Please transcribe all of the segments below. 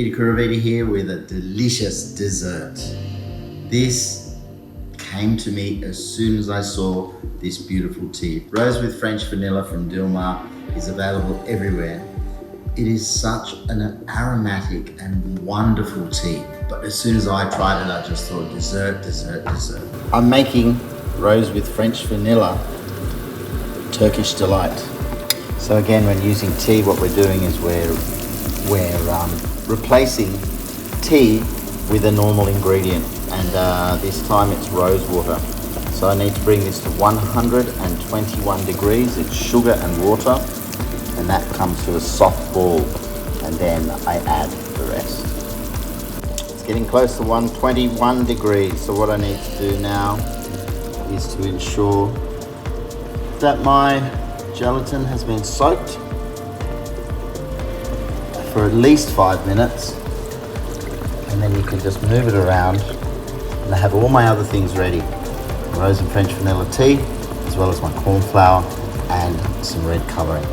Peter Kuruvita here with a delicious dessert. This came to me as soon as I saw this beautiful tea. Rose with French vanilla from Dilmah is available everywhere. It is such an aromatic and wonderful tea. But as soon as I tried it, I just thought dessert, dessert, dessert. I'm making rose with French vanilla Turkish Delight. So again, when using tea, what we're doing is we're replacing tea with a normal ingredient, and this time it's rose water. So I need to bring this to 121 degrees. It's sugar and water, and that comes to a soft ball, and then I add the rest. It's getting close to 121 degrees, so what I need to do now is to ensure that my gelatin has been soaked for at least 5 minutes, and then you can just move it around, and I have all my other things ready. Rose and French vanilla tea, as well as my corn flour and some red colouring.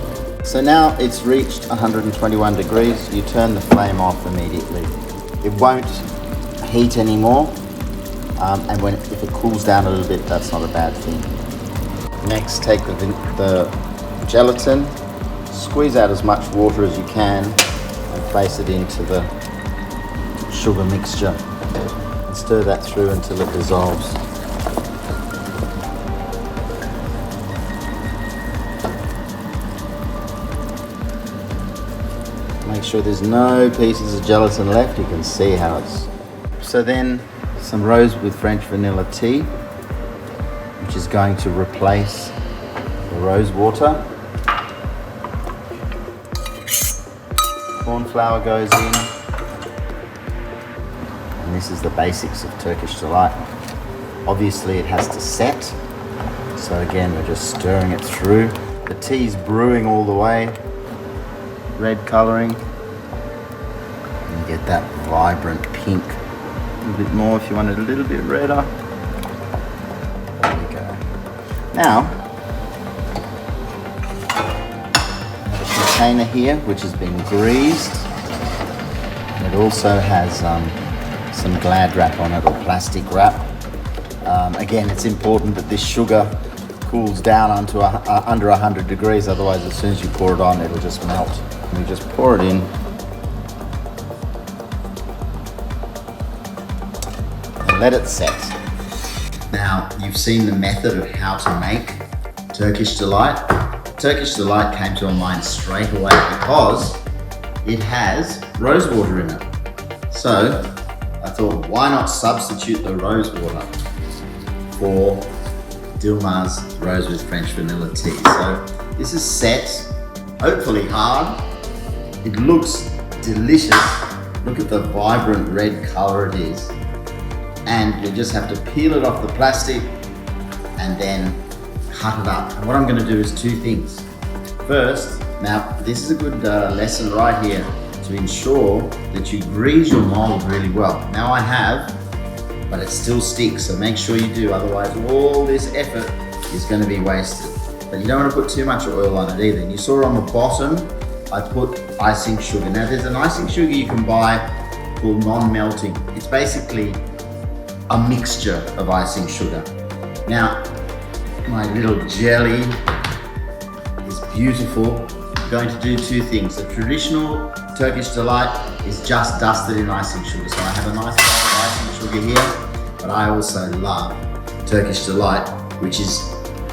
So now it's reached 121 degrees, you turn the flame off immediately. It won't heat anymore, and if it cools down a little bit, that's not a bad thing. Next, take the gelatin, squeeze out as much water as you can, and place it into the sugar mixture, and stir that through until it dissolves. Make sure there's no pieces of gelatin left. You can see how it's... So then some rose with French vanilla tea, which is going to replace the rose water. Corn flour goes in, and this is the basics of Turkish Delight. Obviously it has to set, so again we're just stirring it through. The tea's brewing all the way, red colouring, and you get that vibrant pink. A little bit more if you want it a little bit redder. There you go. Now, container here which has been greased, and it also has some Glad wrap on it, or plastic wrap. Again, it's important that this sugar cools down under 100 degrees, otherwise as soon as you pour it on it'll just melt. And you just pour it in and let it set. Now, you've seen the method of how to make Turkish Delight. Turkish Delight came to my mind straight away because it has rose water in it. So I thought, why not substitute the rose water for Dilmah's rose with French vanilla tea. So this is set, hopefully hard. It looks delicious. Look at the vibrant red color it is. And you just have to peel it off the plastic and then cut it up. And what I'm going to do is two things. First, now this is a good lesson right here to ensure that you grease your mold really well. Now I have, but it still sticks, so make sure you do, otherwise all this effort is going to be wasted. But you don't want to put too much oil on it either. And you saw on the bottom, I put icing sugar. Now there's an icing sugar you can buy called non-melting. It's basically a mixture of icing sugar. Now, my little jelly is beautiful. I'm going to do two things. The traditional Turkish Delight is just dusted in icing sugar. So I have a nice bowl of icing sugar here, but I also love Turkish Delight, which is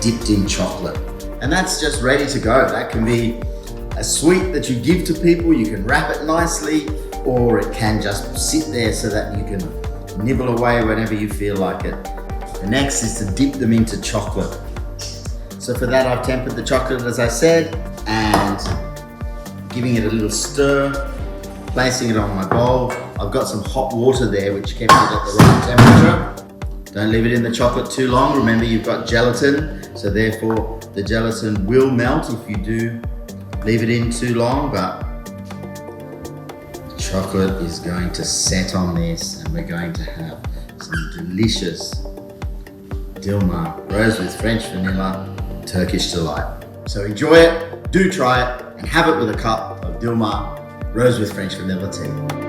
dipped in chocolate. And that's just ready to go. That can be a sweet that you give to people. You can wrap it nicely, or it can just sit there so that you can nibble away whenever you feel like it. The next is to dip them into chocolate. So for that, I've tempered the chocolate, as I said, and giving it a little stir, placing it on my bowl. I've got some hot water there, which kept it at the right temperature. Don't leave it in the chocolate too long. Remember, you've got gelatin, so therefore the gelatin will melt if you do leave it in too long, but chocolate is going to set on this, and we're going to have some delicious Dilmah Rose with French vanilla Turkish Delight. So enjoy it, do try it, and have it with a cup of Dilmah Rose with French vanilla tea.